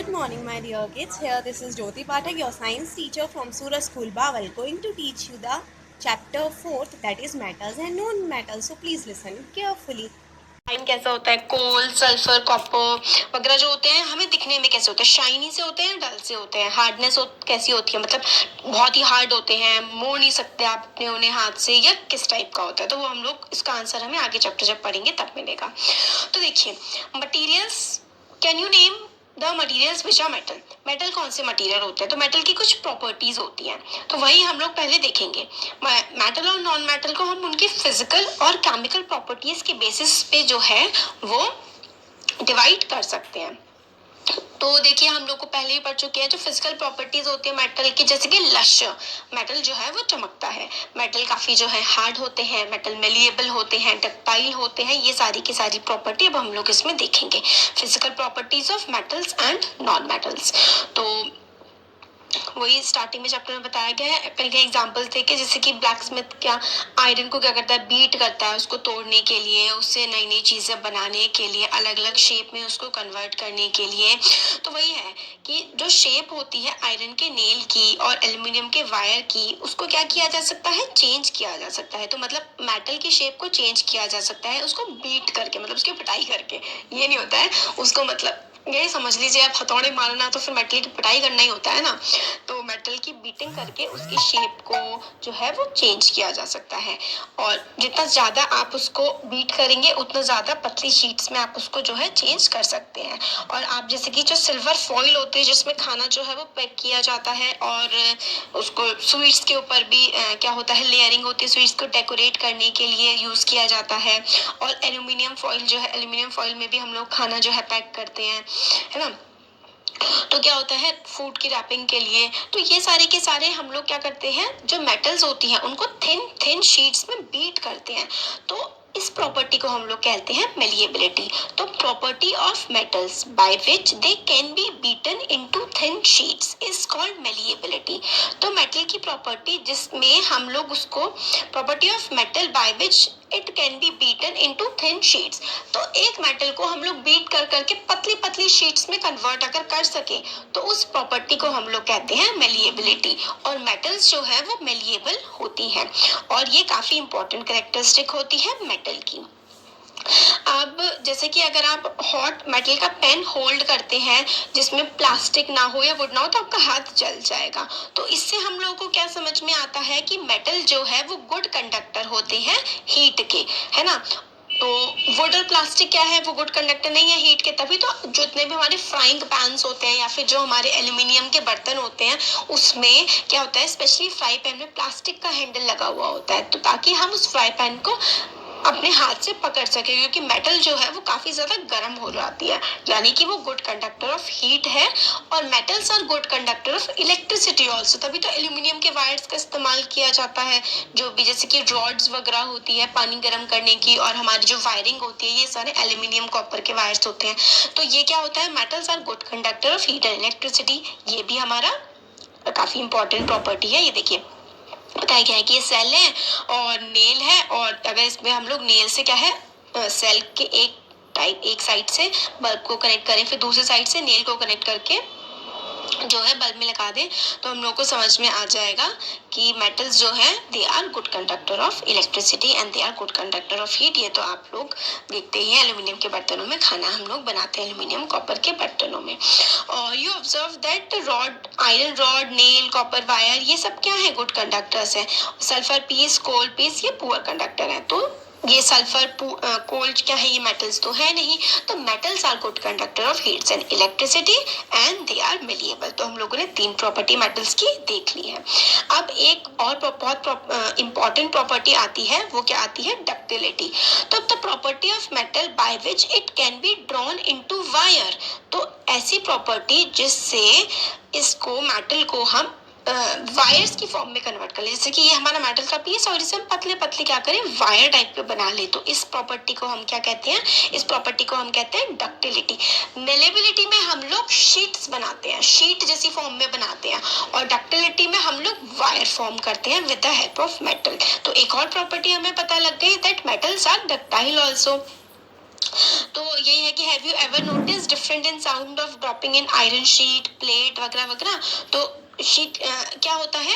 Good morning, my dear kids. Here, this is Jyoti Pathak, your science teacher from Surah School Bawal, going to teach you the chapter 4th, that is metals and non-metals. So please listen carefully. Time कैसा होता है, कोल, sulphur, copper वगैरह जो होते हैं हमें दिखने में कैसे होते हैं, शाइनी से होते हैं, डल से होते हैं, हार्डनेस कैसी होती है, मतलब बहुत ही हार्ड होते हैं, मोड़ नहीं सकते आप अपने उन्हें हाथ से, या किस टाइप का होता है, तो वो हम लोग इसका आंसर हमें आगे चैप्टर जब पढ़ेंगे तब मिलेगा। तो देखिए, materials, can you name the materials which are metal. Metal कौन से मटीरियल होते हैं, तो मेटल की कुछ प्रॉपर्टीज होती हैं, तो वही हम लोग पहले देखेंगे। मेटल और नॉन मेटल को हम उनकी फिजिकल और केमिकल प्रॉपर्टीज के बेसिस पे जो है वो डिवाइड कर सकते हैं। तो देखिए, हम लोग को पहले ही पढ़ चुके हैं जो फिजिकल प्रॉपर्टीज होती है मेटल की, जैसे कि लश्य, मेटल जो है वो चमकता है, मेटल काफी जो है हार्ड होते हैं, मेटल मेलिएबल होते हैं, डक्टाइल होते हैं, ये सारी की सारी प्रॉपर्टी अब हम लोग इसमें देखेंगे, physical properties of metals and non metals. तो वही स्टार्टिंग में चैप्टर में बताया गया है, कई कई एग्जांपल्स थे कि जैसे कि ब्लैक स्मिथ क्या आयरन को क्या करता है, बीट करता है उसको तोड़ने के लिए, उससे नई नई चीजें बनाने के लिए, अलग अलग शेप में उसको कन्वर्ट करने के लिए। तो वही है कि जो शेप होती है आयरन के नेल की और एल्यूमिनियम के वायर की, उसको क्या किया जा सकता है, चेंज किया जा सकता है। तो मतलब मेटल की शेप को चेंज किया जा सकता है उसको बीट करके, मतलब उसकी पिटाई करके, ये नहीं होता है उसको, मतलब ये समझ लीजिए आप हथौड़े मारना तो फिर मेटल की पिटाई करना ही होता है ना, तो मेटल की बीटिंग करके उसकी शेप को जो है वो चेंज किया जा सकता है, और जितना ज्यादा आप उसको बीट करेंगे उतना ज्यादा पतली शीट्स में आप उसको जो है चेंज कर सकते हैं। और आप जैसे कि जो सिल्वर फॉइल होती है जिसमें खाना जो है वो पैक किया जाता है, और उसको स्वीट्स के ऊपर भी क्या होता है, लेयरिंग होती है, स्वीट्स को डेकोरेट करने के लिए यूज किया जाता है। और एल्यूमिनियम फॉइल जो है, एल्यूमिनियम फॉइल में भी हम लोग खाना जो है पैक करते हैं, है ना, तो क्या होता है फूड की रैपिंग के लिए। तो ये सारे के सारे हम लोग क्या करते हैं, जो मेटल्स होती हैं उनको थिन थिन शीट्स में बीट करते हैं, तो इस प्रॉपर्टी को हम लोग कहते हैं मेलिएबिलिटी। तो property of metals by which they can be beaten into thin sheets is called malleability. तो मेटल की प्रॉपर्टी जिसमें हम लोग उसको, property of metal by which it can be beaten into thin sheets, तो एक मेटल को हम लोग बीट कर करके पतली पतली शीट्स में कन्वर्ट अगर कर सके तो उस प्रॉपर्टी को हम लोग कहते हैं मेलिएबिलिटी। और मेटल्स जो है वो मेलिएबल होती हैं, और ये काफी इंपॉर्टेंट कैरेक्टरिस्टिक होती है मेटल की। अब जैसे कि अगर आप हॉट मेटल का पेन होल्ड करते हैं जिसमें प्लास्टिक ना हो या वुड ना हो तो आपका हाथ जल जाएगा, तो इससे हम लोगों को क्या समझ में आता है कि मेटल जो है वो गुड कंडक्टर होते हैं हीट के, है ना। तो वुड और प्लास्टिक क्या है, वो गुड कंडक्टर नहीं है हीट के, तभी तो जितने भी हमारे फ्राइंग पैन्स होते हैं या फिर जो हमारे एल्यूमिनियम के बर्तन होते हैं उसमें क्या होता है, स्पेशली फ्राई पैन में प्लास्टिक का हैंडल लगा हुआ होता है, तो ताकि हम उस फ्राई पैन को अपने हाथ से पकड़ सके, क्योंकि मेटल जो है वो काफी ज्यादा गर्म हो जाती है, यानी कि वो गुड कंडक्टर ऑफ हीट है। और metals are good conductor of electricity also, तभी तो एल्यूमिनियम के वायर्स का इस्तेमाल किया जाता है, जो भी जैसे कि रॉड्स वगैरह होती है पानी गर्म करने की, और हमारी जो वायरिंग होती है ये सारे एल्यूमिनियम कॉपर के वायर्स होते हैं। तो ये क्या होता है, metals are good conductor of heat and electricity, ये भी हमारा काफी इंपॉर्टेंट प्रॉपर्टी है। ये देखिए बताया गया है कि ये सेल है और नेल है, और अगर इसमें हम लोग नेल से क्या है, सेल के एक साइड से बल्ब को कनेक्ट करें, फिर दूसरी साइड से नेल को कनेक्ट करके जो है बल्ब में लगा दें, तो हम लोग को समझ में आ जाएगा कि मेटल्स जो है they are good conductor of electricity and they are good conductor of heat. ये तो आप लोग देखते ही हैं, एल्यूमिनियम के बर्तनों में खाना हम लोग बनाते हैं, एल्यूमिनियम कॉपर के बर्तनों में। और you observe that rod, iron rod, nail, copper wire, ये सब क्या है, गुड कंडक्टर्स है। सल्फर पीस, कोल पीस, ये पुअर कंडक्टर है। तो ये सल्फर, कोल क्या है, ये मेटल्स तो है नहीं, तो metals are good conductor of heats and electricity and they are malleable. तो हम लोगों ने 3 प्रॉपर्टी मेटल्स की देख ली है। अब एक और बहुत इंपॉर्टेंट प्रॉपर्टी आती है, वो क्या आती है, डक्टिलिटी। तो the property of metal by which it can be drawn into wire, तो ऐसी प्रॉपर्टी जिससे इसको मेटल को हम वायर्स की फॉर्म में कन्वर्ट कर ले, जैसे कि ये हमारा मेटल का पीस और इसे हम पतले पतले क्या करें, वायर टाइप पे बना ले, तो इस प्रॉपर्टी को हम क्या कहते हैं, इस प्रॉपर्टी को हम कहते हैं डक्टिलिटी। मेलेबिलिटी में हम लोग शीट्स बनाते हैं, शीट जैसी फॉर्म में बनाते हैं, और डक्टिलिटी में हम लोग वायर फॉर्म करते हैं with the help of metal. तो एक और प्रॉपर्टी हमें पता लग गई, that metals are ductile also. तो यही है कि have you ever notice different in sound of dropping in iron sheet, plate वगैरह वगैरह। तो शीट क्या होता है,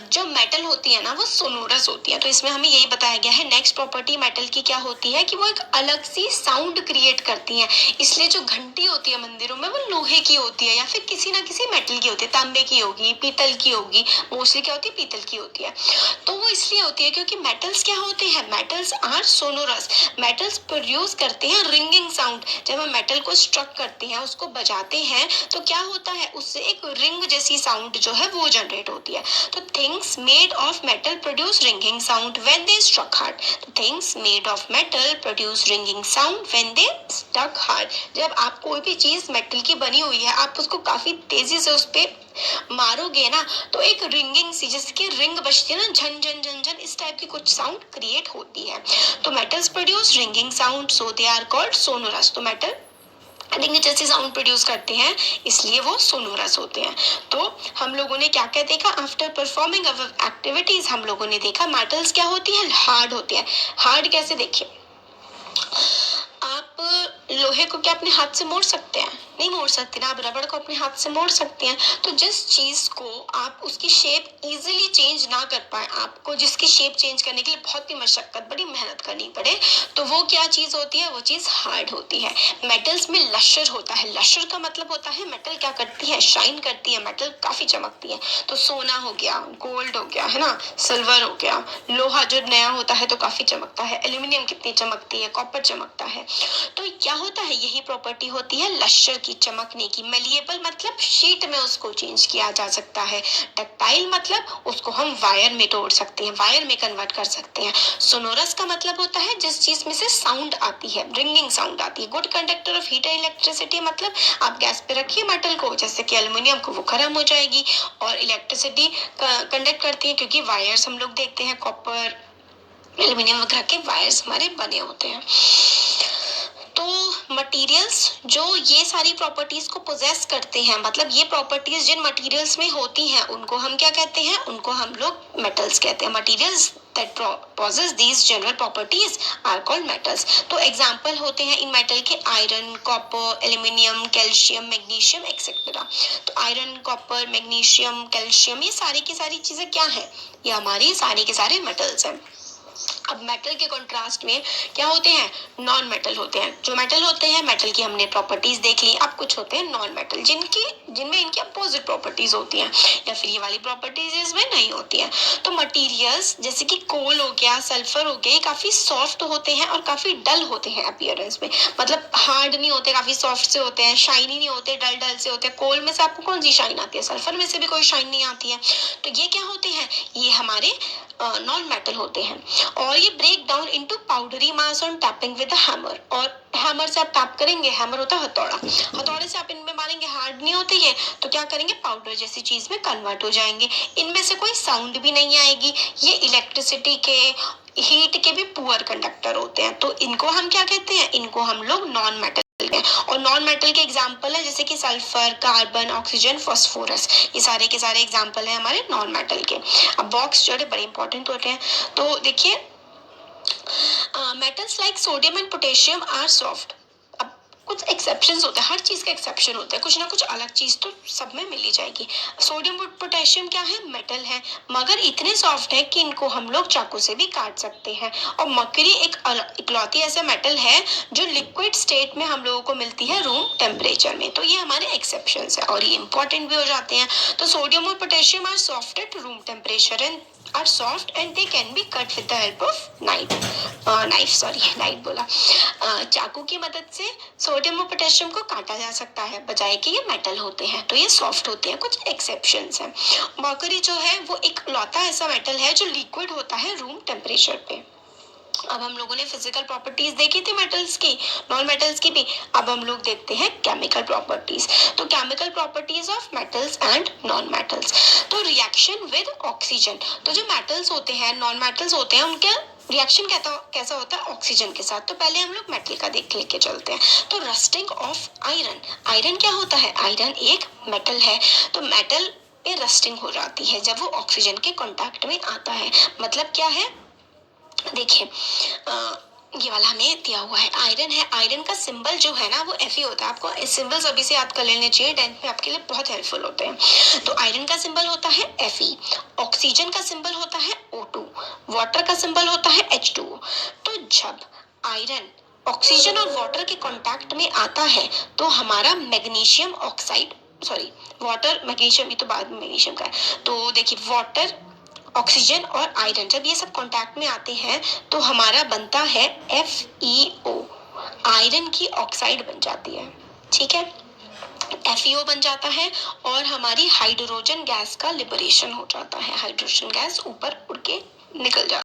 जो मेटल होती है ना वो सोनोरस होती है। तो इसमें हमें यही बताया गया है। नेक्स्ट प्रॉपर्टी मेटल की क्या होती है कि वो एक अलग सी साउंड क्रिएट करती है। इसलिए जो घंटी होती है मंदिरों में वो लोहे की होती है या फिर किसी ना किसी मेटल की होती है, तांबे की होगी, पीतल की होगी, मोस्टली क्या होती है, पीतल की होती है। तो वो इसलिए होती है क्योंकि मेटल्स क्या होते हैं, metals are sonorous. Metals produce करते हैं रिंगिंग साउंड। जब हम मेटल को स्ट्रक करते हैं, उसको बजाते हैं, तो क्या होता है, उससे एक रिंग जैसी साउंड जो है वो जनरेट होती है। तो things made of metal produce ringing sound when they struck hard. तो things made of metal produce ringing sound when they struck hard. जब आप कोई भी चीज मेटल की बनी हुई है, आप उसको काफी तेजी से उस पे मारोगे ना, तो एक रिंगिंग सी, जैसे कि रिंग बजती है ना, झन झन झन झन, इस टाइप की कुछ साउंड क्रिएट होती है। तो metals produce ringing sound, so they are called sonorous. तो मेटल रिंग जैसे साउंड प्रोड्यूस करते हैं, इसलिए वो सोनोरस होते हैं। तो हम लोगों ने क्या क्या देखा, आफ्टर परफॉर्मिंग अवर एक्टिविटीज हम लोगों ने देखा मेटल्स क्या होती है, हार्ड होती है। हार्ड कैसे, देखिए आप लोहे को क्या अपने हाथ से मोड़ सकते हैं, नहीं मोड़ सकते ना। आप रबड़ को अपने हाथ से मोड़ सकते हैं। तो जिस चीज को आप उसकी शेप इजीली चेंज ना कर पाए, आपको जिसकी शेप चेंज करने के लिए बहुत ही मशक्कत, बड़ी मेहनत करनी पड़े, तो वो क्या चीज होती है, वो चीज हार्ड होती है। मेटल्स में लश्यर होता है। लश्यर का मतलब होता है मेटल क्या करती है, शाइन करती है, मेटल काफी चमकती है। तो सोना हो गया, गोल्ड हो गया, है ना, सिल्वर हो गया, लोहा जो नया होता है तो काफी चमकता है, एल्यूमिनियम कितनी चमकती है, कॉपर चमकता है। तो क्या होता है, यही प्रॉपर्टी होती है लश्यर की, चमकने की। मलिएबल मतलब शीट में उसको चेंज किया जा सकता है। डक्टाइल मतलब उसको हम वायर में तोड़ सकते हैं, वायर में कन्वर्ट कर सकते हैं। सोनोरस का मतलब होता है जिस चीज में से साउंड आती है, रिंगिंग साउंड आती है। Good conductor of heat and electricity मतलब आप गैस पे रखिए मेटल को, जैसे कि एल्यूमिनियम को, वो गर्म हो जाएगी और इलेक्ट्रिसिटी कंडक्ट करती है, क्योंकि वायर्स हम लोग देखते हैं, कॉपर एल्यूमिनियम वगैरह के वायर्स हमारे बने होते हैं। तो मटेरियल्स जो ये सारी प्रॉपर्टीज को पोजेस करते हैं, मतलब ये प्रॉपर्टीज जिन मटेरियल्स में होती हैं, उनको हम क्या कहते हैं, उनको हम लोग मेटल्स कहते हैं। Materials that possess these general properties are called metals। तो एग्जाम्पल होते हैं इन मेटल के iron, copper, aluminium, calcium, magnesium etcetera. तो आयरन, कॉपर, मैग्नीशियम, कैल्शियम, ये सारी की सारी चीजें क्या है, ये हमारी सारी के सारे मेटल्स हैं। अब मेटल के कंट्रास्ट में क्या होते हैं, नॉन मेटल होते हैं। जो मेटल होते हैं, मेटल की हमने प्रॉपर्टीज देख ली। अब कुछ होते हैं नॉन मेटल, जिनमें इनकी अपोजिट प्रॉपर्टीज होती हैं, या फिर ये वाली प्रॉपर्टीज इसमें नहीं होती हैं। तो मटेरियल्स जैसे कि कोल हो गया, सल्फर हो गया, ये काफी सॉफ्ट होते हैं और काफी डल होते हैं अपीयरेंस में। मतलब हार्ड नहीं होते, काफी सॉफ्ट से होते हैं, शाइनी नहीं होते, डल डल से होते हैं। कोल में से आपको कौन सी शाइन आती है, सल्फर में से भी कोई शाइन नहीं आती है। तो ये क्या होते हैं, ये हमारे नॉन मेटल होते हैं। और ये break down into powdery mass on tapping with hammer. और हैमर से आप टैप करेंगे, हैमर होता है हथौड़ा, हथौड़े से आप इनमें मारेंगे, हार्ड नहीं होते ये, तो क्या करेंगे, पाउडर जैसी चीज में कन्वर्ट हो जाएंगे। इनमें से कोई साउंड भी नहीं आएगी। ये इलेक्ट्रिसिटी के, हीट के भी पुअर कंडक्टर होते हैं। तो इनको हम क्या कहते हैं, इनको हम लोग नॉन मेटल। और नॉन मेटल के एग्जाम्पल है जैसे कि सल्फर, कार्बन, ऑक्सीजन, फास्फोरस, ये सारे के सारे एग्जाम्पल है हमारे नॉन मेटल के। अब बॉक्स जो है बड़े इंपॉर्टेंट होते हैं। तो देखिए, metals like sodium and potassium are soft. अब कुछ एक्सेप्शंस होते हैं, हर चीज का एक्सेप्शन होता है, कुछ ना कुछ अलग चीज तो सब में मिल ही जाएगी। सोडियम और पोटेशियम क्या है, मेटल है, मगर इतने सॉफ्ट है कि इनको हम लोग चाकू से भी काट सकते हैं। और मरकरी एक इकलौती ऐसा मेटल है जो लिक्विड स्टेट में हम लोगों को मिलती है रूम टेम्परेचर में। तो ये हमारे एक्सेप्शंस है और ये इंपॉर्टेंट भी हो जाते हैं। तो सोडियम और potassium are soft at room temperature and are soft and they can be cut with the help of knife बोला, चाकू की मदद से सोडियम और पोटेशियम को काटा जा सकता है, बजाय कि ये मेटल होते हैं। तो ये सॉफ्ट होते हैं, कुछ एक्सेप्शंस हैं। मरकरी जो है वो एक लौता ऐसा मेटल है जो लिक्विड होता है रूम टेम्परेचर पे। अब हम लोगों ने फिजिकल प्रॉपर्टीज देखी थी मेटल्स की, नॉन मेटल्स की भी। अब हम लोग देखते हैं केमिकल प्रॉपर्टीज। तो chemical properties of metals and non metals. तो रिएक्शन विद ऑक्सीजन। तो जो मेटल्स होते हैं, नॉन मेटल्स होते हैं, उनके रिएक्शन कैसा होता है ऑक्सीजन के साथ। तो पहले हम लोग मेटल का देख लेके चलते हैं। तो रस्टिंग ऑफ आयरन। आयरन क्या होता है, आयरन एक मेटल है। तो मेटल पे रस्टिंग हो जाती है जब वो ऑक्सीजन के कांटेक्ट में आता है। मतलब क्या है, देखिए ये वाला हमें दिया हुआ है आयरन है, आयरन का सिंबल जो है ना वो Fe होता है। आपको सिंबल्स अभी से याद कर लेने चाहिए, 10th में आपके लिए बहुत हेल्पफुल होते हैं। तो आयरन का सिंबल होता है Fe, ऑक्सीजन का सिंबल होता है O2, वाटर का सिंबल होता है H2O। तो जब आयरन ऑक्सीजन और वाटर के कांटेक्ट में आता है तो हमारा magnesium oxide, sorry water magnesium, ये तो बाद में मैग्नीशियम का है। तो देखिए वाटर, ऑक्सीजन और आयरन जब ये सब कांटेक्ट में आते हैं तो हमारा बनता है FeO, आयरन की ऑक्साइड बन जाती है। ठीक है, FeO बन जाता है और हमारी हाइड्रोजन गैस का लिबरेशन हो जाता है, हाइड्रोजन गैस ऊपर उड़ के निकल जाती है।